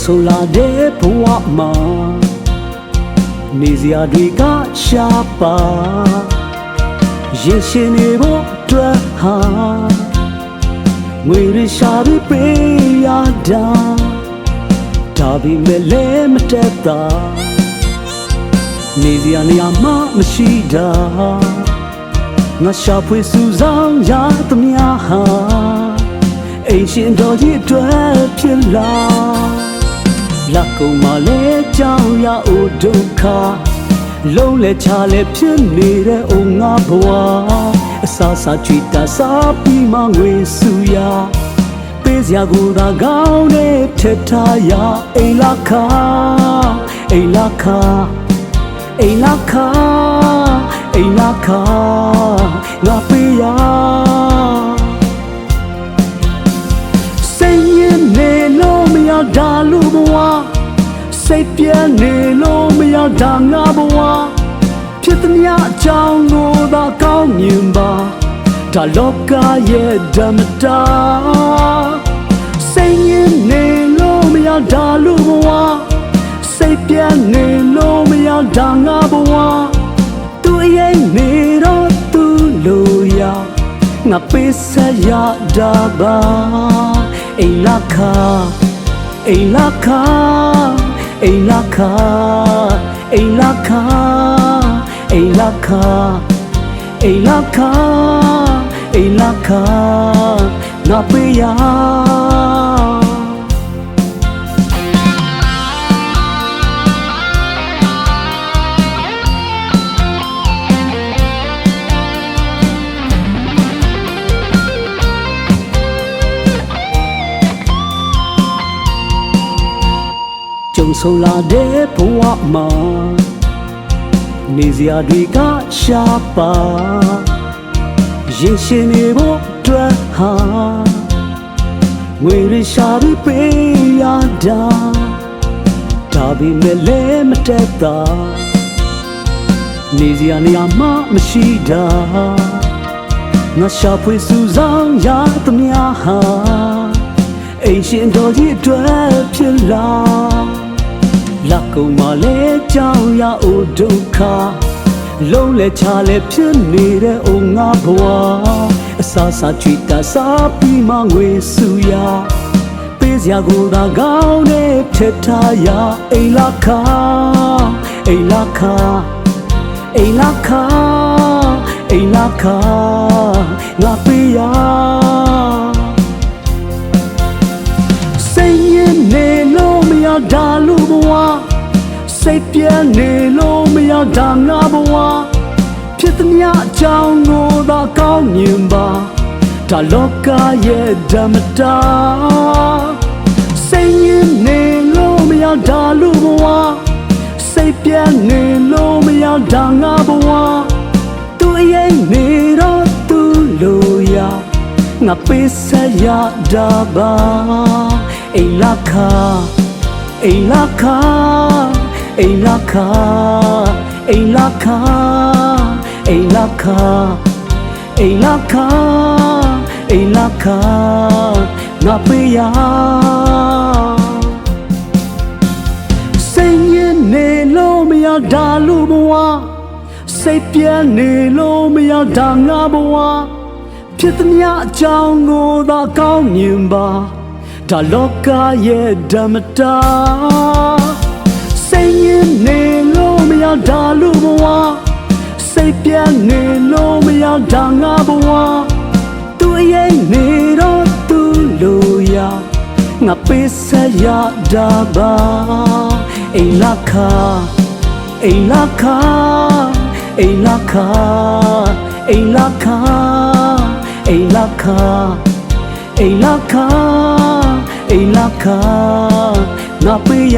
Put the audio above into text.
ဆုံလာတဲ့ဘဝမှာနေစရာတွေကရှားပါရင်ရှင်နေဖို့အတွက်ဟာငွေရရှာပြီးပေးရတာဒါပေမဲ့လည်းမတက်တာနေစရာနေရာမှမရှိတာငါရှာဖွေစူးစမ်းရသမျှဟာအိမ်ရှင်တော်ကြီးအတွက်ဖြစ်လာလက်ကုံမလဲကြောင်ရအိုဒုက္ခလုံးလဲချလဲဖြစ်နေတဲ့အိုငါဘဝအစာစားချွေတာစားပြီးမှငွေစုရပေးစရာကိုသာကောင်းနဲ့ထက်ထားရအိမ်လာခါအိမ်လာခါအိမ်လာခါအိမ်လာခါငါပေးရစိတ်ရင်းနေလို့မရတာလူဘဝစိတ်ပြည့်နေလို့မရတာငါဘဝဖြစ်သမျှအကြောင်းကိုသာကောင်းမြင်ပါဒါလောကရဲ့ဓမ္မတာစိတ်ရင်းနေလို့မရတာလူဘဝစိတ်ပြည့်နေလို့မရတာငါဘဝသူရဲ့နေတော့သူလို့ရငါပေးဆက်ရတာပါအိမ်လာခါအိမ်လာခါအိမ်လာခါအိမ်လာခါအိမ်လာခါအိမ်လာခါအိမ်လာခါငါပေးရကြုံဆုံလာတဲ့ဘဝမှာနေစရာတွေကရှားပါရင်ရှင်နေဖို့အတွက်ဟာငွေရရှာပြီးပေးရတာဒါပေမဲ့လည်းမတက်တာနေစရာနေရာမှမရှိတာငါရှာဖွေစူးစမ်းရသမျှဟာအိမ်ရှင်တော်ကြီးအတွက်ဖြစ်လာလက်ကုံမလဲကြောင်ရအိုဒုက္ခလုံးလဲချလဲဖြစ်နေတဲ့အိုငါဘဝအစာစားချွေတာစားပြီးမှငွေစုရပေးစရာကိုသာကောင်းနဲ့ထက်ထားရအိမ်လာခါအိမ်လာခါအိမ်လာခါအိမ်လာခါငါပေးရစိတ်ရင်းနေလို့မရတာလူဘဝစိတ်ပြည့်နေလို့မရတာငါဘဝဖြစ်သမျှအကြောင်းကိုသာကောင်းမြင်ပါဒါလောကရဲ့ဓမ္မတာစိတ်ရင်းနေလို့မရတာလူဘဝစိတ်ပြည့်နေလို့မရတာငါဘဝသူရဲ့နေတော့သူလို့ရငါပေးဆက်ရတာပါအိမ်လာခါအိမ်လာခါအိမ်လာခါအိမ်လာခါအိမ်လာခါအိမ်လာခါအိမ်လာခါငါပေးရစိတ်ရင်းနေလို့မရတာလူဘဝစိတ်ပြည့်နေလို့မရတာငါဘဝဖြစ်သမျှအကြောင်းကိုသာကောင်းမြင်ပါဒါလောကရဲ့ဓမ္မတာစိတ်ရင်းနေလို့မရတာလူဘဝစိတ်ပြည့်နေလို့မရတာငါဘဝသူရဲ့နေတော့သူလို့ရငါပေးဆက်ရတာပါအိမ်လာခါအိမ်လာခါအိမ်လာခါအိမ်လာခါအိမ်လာခါအိမ်လာခါအိမ်လာခါငါပေးရ